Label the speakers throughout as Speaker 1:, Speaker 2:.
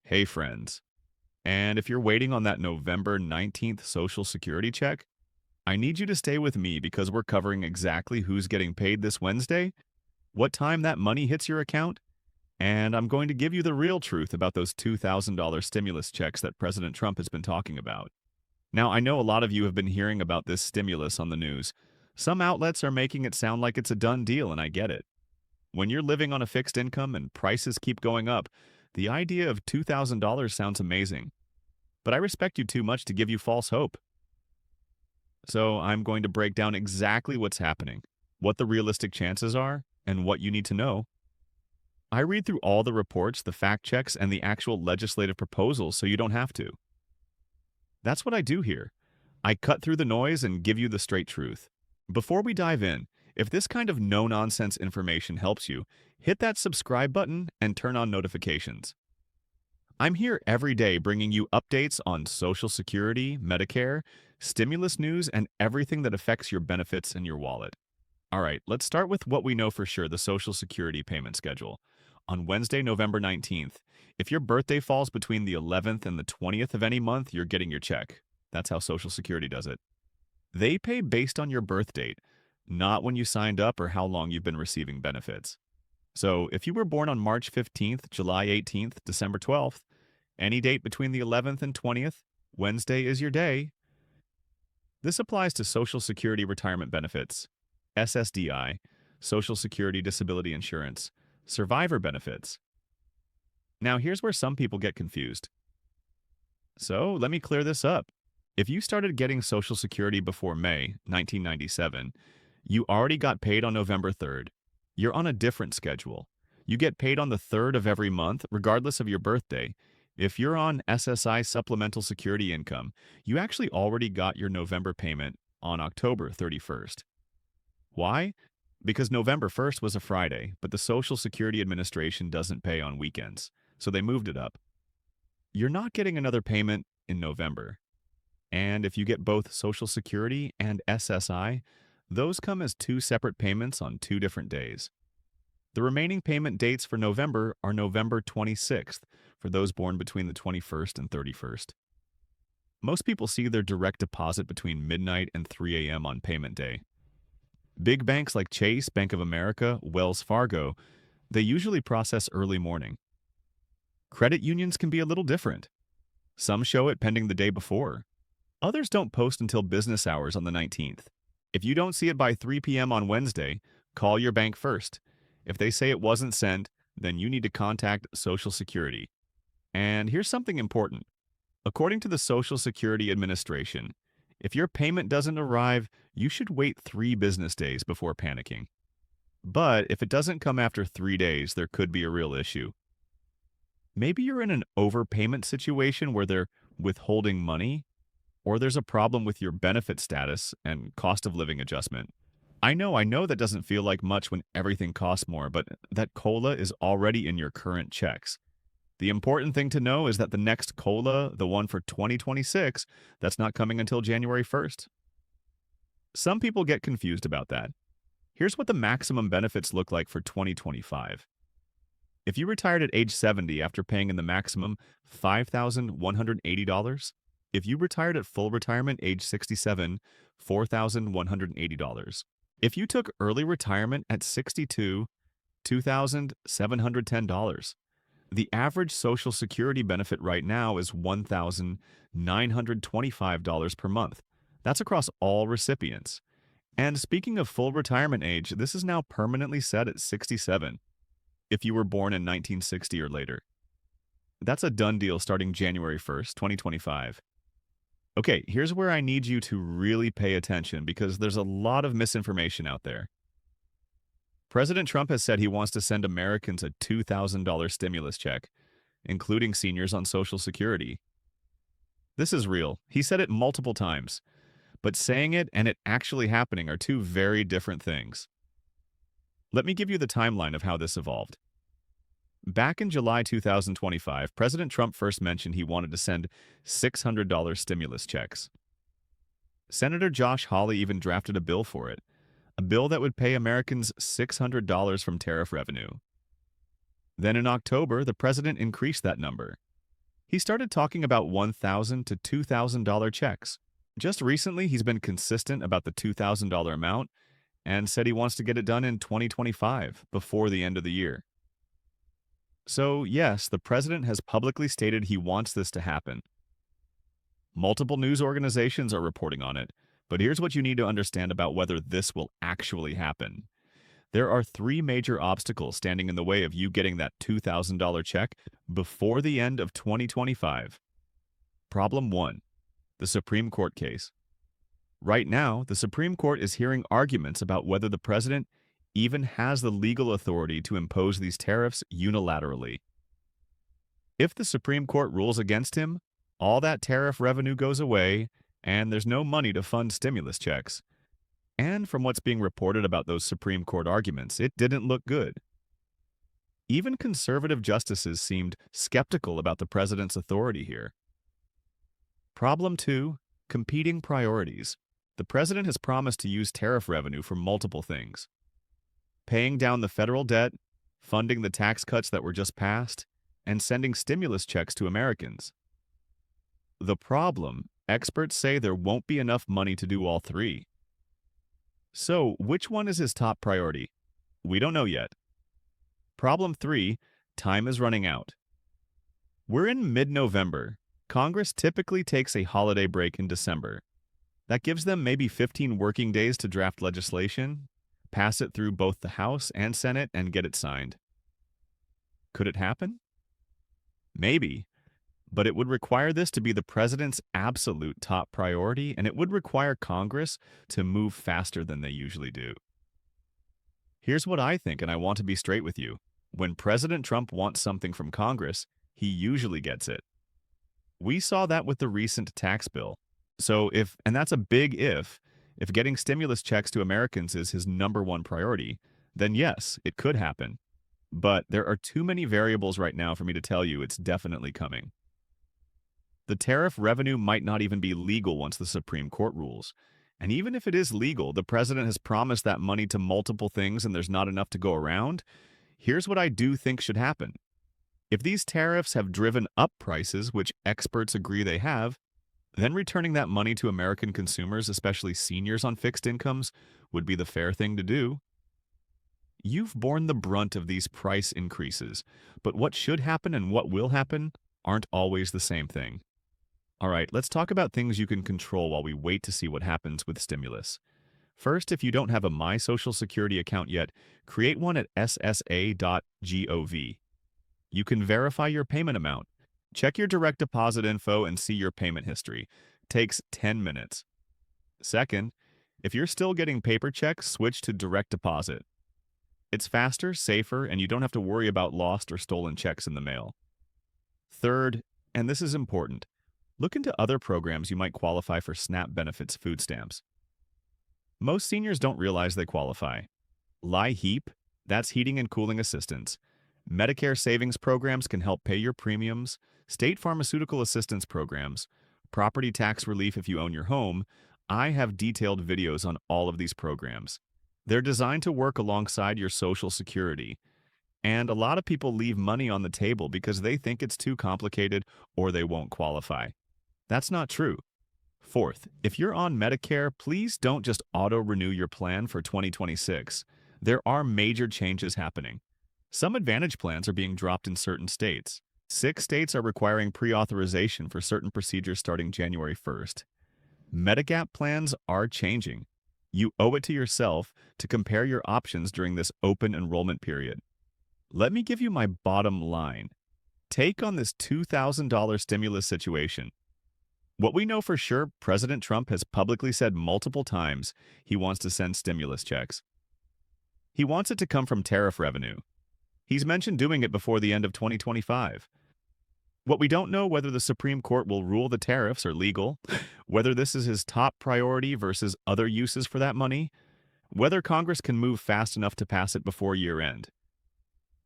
Speaker 1: Hey, friends. And if you're waiting on that November 19th Social Security check, I need you to stay with me because we're covering exactly who's getting paid this Wednesday, what time that money hits your account, and I'm going to give you the real truth about those $2,000 stimulus checks that President Trump has been talking about. Now, I know a lot of you have been hearing about this stimulus on the news. Some outlets are making it sound like it's a done deal, and I get it. When you're living on a fixed income and prices keep going up, the idea of $2,000 sounds amazing. But I respect you too much to give you false hope. So I'm going to break down exactly what's happening, what the realistic chances are, and what you need to know. I read through all the reports, the fact checks, and the actual legislative proposals so you don't have to. That's what I do here. I cut through the noise and give you the straight truth. Before we dive in, if this kind of no-nonsense information helps you, hit that subscribe button and turn on notifications. I'm here every day bringing you updates on Social Security, Medicare, stimulus news, and everything that affects your benefits and your wallet. All right, let's start with what we know for sure, the Social Security payment schedule. On Wednesday, November 19th, if your birthday falls between the 11th and the 20th of any month, you're getting your check. That's how Social Security does it. They pay based on your birth date, not when you signed up or how long you've been receiving benefits. So if you were born on March 15th, July 18th, December 12th, any date between the 11th and 20th, Wednesday is your day. This applies to Social Security retirement benefits, SSDI, Social Security Disability Insurance, survivor benefits. Now, here's where some people get confused. So, let me clear this up. If you started getting Social Security before May 1997, you already got paid on November 3rd. You're on a different schedule. You get paid on the 3rd of every month, regardless of your birthday. If you're on SSI Supplemental Security Income, you actually already got your November payment on October 31st. Why? Because November 1st was a Friday, but the Social Security Administration doesn't pay on weekends, so they moved it up. You're not getting another payment in November. And if you get both Social Security and SSI, those come as two separate payments on two different days. The remaining payment dates for November are November 26th for those born between the 21st and 31st. Most people see their direct deposit between midnight and 3 a.m. on payment day. Big banks like Chase, Bank of America, Wells Fargo, they usually process early morning. Credit unions can be a little different. Some show it pending the day before. Others don't post until business hours on the 19th. If you don't see it by 3 p.m. on Wednesday, call your bank first. If they say it wasn't sent, then you need to contact Social Security. And here's something important. According to the Social Security Administration, if your payment doesn't arrive, you should wait 3 business days before panicking. But if it doesn't come after 3 days, there could be a real issue. Maybe you're in an overpayment situation where they're withholding money, or there's a problem with your benefit status and cost of living adjustment. I know that doesn't feel like much when everything costs more, but that COLA is already in your current checks. The important thing to know is that the next COLA, the one for 2026, that's not coming until January 1st. Some people get confused about that. Here's what the maximum benefits look like for 2025. If you retired at age 70 after paying in the maximum $5,180, if you retired at full retirement age 67, $4,180. If you took early retirement at 62, $2,710. The average Social Security benefit right now is $1,925 per month. That's across all recipients. And speaking of full retirement age, this is now permanently set at 67 if you were born in 1960 or later. That's a done deal starting January 1st, 2025. Okay, here's where I need you to really pay attention because there's a lot of misinformation out there. President Trump has said he wants to send Americans a $2,000 stimulus check, including seniors on Social Security. This is real. He said it multiple times. But saying it and it actually happening are two very different things. Let me give you the timeline of how this evolved. Back in July 2025, President Trump first mentioned he wanted to send $600 stimulus checks. Senator Josh Hawley even drafted a bill for it, a bill that would pay Americans $600 from tariff revenue. Then in October, the president increased that number. He started talking about $1,000 to $2,000 checks. Just recently, he's been consistent about the $2,000 amount and said he wants to get it done in 2025, before the end of the year. So, yes, the president has publicly stated he wants this to happen. Multiple news organizations are reporting on it, but here's what you need to understand about whether this will actually happen. There are three major obstacles standing in the way of you getting that $2,000 check before the end of 2025. Problem 1, the Supreme Court case. Right now, the Supreme Court is hearing arguments about whether the president even has the legal authority to impose these tariffs unilaterally. If the Supreme Court rules against him, all that tariff revenue goes away, and there's no money to fund stimulus checks. And from what's being reported about those Supreme Court arguments, it didn't look good. Even conservative justices seemed skeptical about the president's authority here. Problem 2, competing priorities. The president has promised to use tariff revenue for multiple things: paying down the federal debt, funding the tax cuts that were just passed, and sending stimulus checks to Americans. The problem, experts say there won't be enough money to do all three. So, which one is his top priority? We don't know yet. Problem 3, time is running out. We're in mid-November. Congress typically takes a holiday break in December. That gives them maybe 15 working days to draft legislation, pass it through both the House and Senate, and get it signed. Could it happen? Maybe, but it would require this to be the president's absolute top priority, and it would require Congress to move faster than they usually do. Here's what I think, and I want to be straight with you. When President Trump wants something from Congress, he usually gets it. We saw that with the recent tax bill. And that's a big if getting stimulus checks to Americans is his number one priority, then yes, it could happen. But there are too many variables right now for me to tell you it's definitely coming. The tariff revenue might not even be legal once the Supreme Court rules. And even if it is legal, the president has promised that money to multiple things and there's not enough to go around. Here's what I do think should happen. If these tariffs have driven up prices, which experts agree they have, then returning that money to American consumers, especially seniors on fixed incomes, would be the fair thing to do. You've borne the brunt of these price increases, but what should happen and what will happen aren't always the same thing. All right, let's talk about things you can control while we wait to see what happens with stimulus. First, if you don't have a My Social Security account yet, create one at ssa.gov. You can verify your payment amount. Check your direct deposit info and see your payment history. Takes 10 minutes. Second, if you're still getting paper checks, switch to direct deposit. It's faster, safer, and you don't have to worry about lost or stolen checks in the mail. Third, and this is important, look into other programs you might qualify for SNAP benefits food stamps. Most seniors don't realize they qualify. LIHEAP, that's heating and cooling assistance. Medicare savings programs can help pay your premiums, state pharmaceutical assistance programs, property tax relief if you own your home. I have detailed videos on all of these programs. They're designed to work alongside your Social Security. And a lot of people leave money on the table because they think it's too complicated or they won't qualify. That's not true. Fourth, if you're on Medicare, please don't just auto-renew your plan for 2026. There are major changes happening. Some Advantage plans are being dropped in certain states. 6 states are requiring pre-authorization for certain procedures starting January 1st. Medigap plans are changing. You owe it to yourself to compare your options during this open enrollment period. Let me give you my bottom line. Take on this $2,000 stimulus situation. What we know for sure, President Trump has publicly said multiple times he wants to send stimulus checks. He wants it to come from tariff revenue. He's mentioned doing it before the end of 2025. What we don't know whether the Supreme Court will rule the tariffs are legal, whether this is his top priority versus other uses for that money, whether Congress can move fast enough to pass it before year end.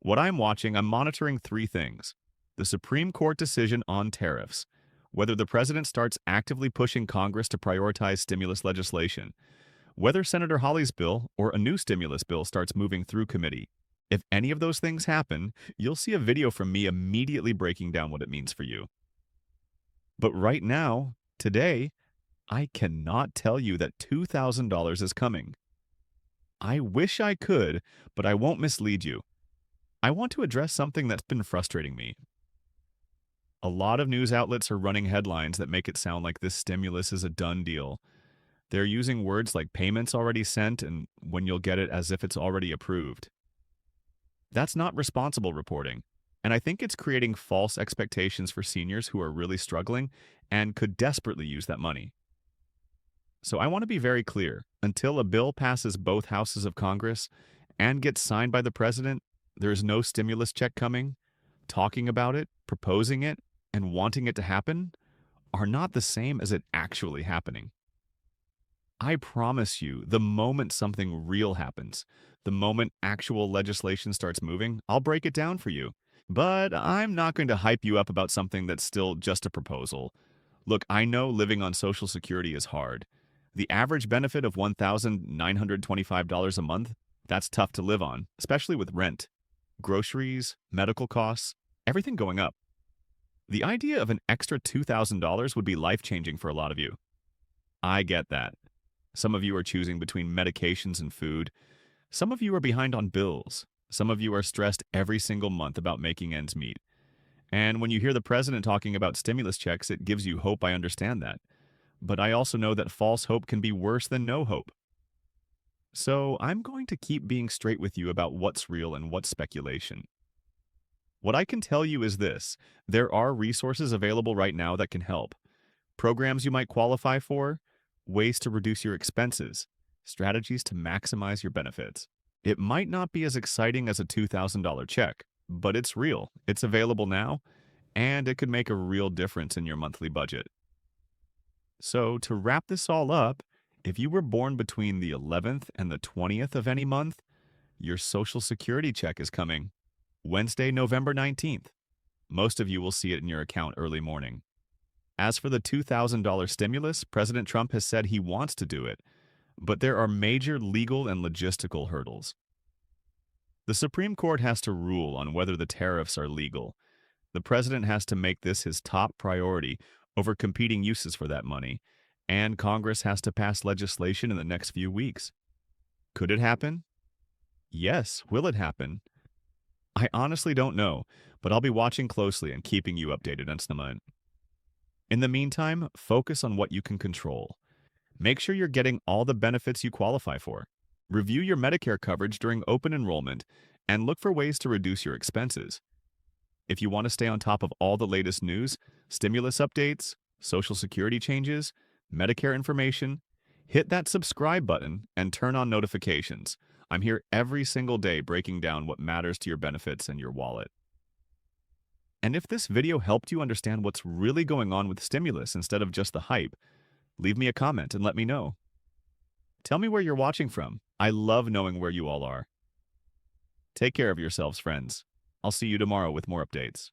Speaker 1: What I'm monitoring 3 things. The Supreme Court decision on tariffs, whether the president starts actively pushing Congress to prioritize stimulus legislation, whether Senator Hawley's bill or a new stimulus bill starts moving through committee. If any of those things happen, you'll see a video from me immediately breaking down what it means for you. But right now, today, I cannot tell you that $2,000 is coming. I wish I could, but I won't mislead you. I want to address something that's been frustrating me. A lot of news outlets are running headlines that make it sound like this stimulus is a done deal. They're using words like payments already sent and when you'll get it as if it's already approved. That's not responsible reporting. And I think it's creating false expectations for seniors who are really struggling and could desperately use that money. So I want to be very clear. Until a bill passes both houses of Congress and gets signed by the president, there is no stimulus check coming. Talking about it, proposing it, and wanting it to happen are not the same as it actually happening. I promise you, the moment something real happens, the moment actual legislation starts moving, I'll break it down for you. But I'm not going to hype you up about something that's still just a proposal. Look, I know living on Social Security is hard. The average benefit of $1,925 a month, that's tough to live on, especially with rent, groceries, medical costs, everything going up. The idea of an extra $2,000 would be life-changing for a lot of you. I get that. Some of you are choosing between medications and food. Some of you are behind on bills. Some of you are stressed every single month about making ends meet. And when you hear the president talking about stimulus checks, it gives you hope. I understand that. But I also know that false hope can be worse than no hope. So I'm going to keep being straight with you about what's real and what's speculation. What I can tell you is this: there are resources available right now that can help. Programs you might qualify for, ways to reduce your expenses, strategies to maximize your benefits. It might not be as exciting as a $2,000 check, but it's real, it's available now, and it could make a real difference in your monthly budget. So, to wrap this all up, if you were born between the 11th and the 20th of any month, your Social Security check is coming Wednesday, November 19th. Most of you will see it in your account early morning. As for the $2,000 stimulus, President Trump has said he wants to do it, but there are major legal and logistical hurdles. The Supreme Court has to rule on whether the tariffs are legal. The president has to make this his top priority over competing uses for that money, and Congress has to pass legislation in the next few weeks. Could it happen? Yes. Will it happen? I honestly don't know, but I'll be watching closely and keeping you updated on Snaman. In the meantime, focus on what you can control. Make sure you're getting all the benefits you qualify for. Review your Medicare coverage during open enrollment and look for ways to reduce your expenses. If you want to stay on top of all the latest news, stimulus updates, Social Security changes, Medicare information, hit that subscribe button and turn on notifications. I'm here every single day breaking down what matters to your benefits and your wallet. And if this video helped you understand what's really going on with stimulus instead of just the hype, leave me a comment and let me know. Tell me where you're watching from. I love knowing where you all are. Take care of yourselves, friends. I'll see you tomorrow with more updates.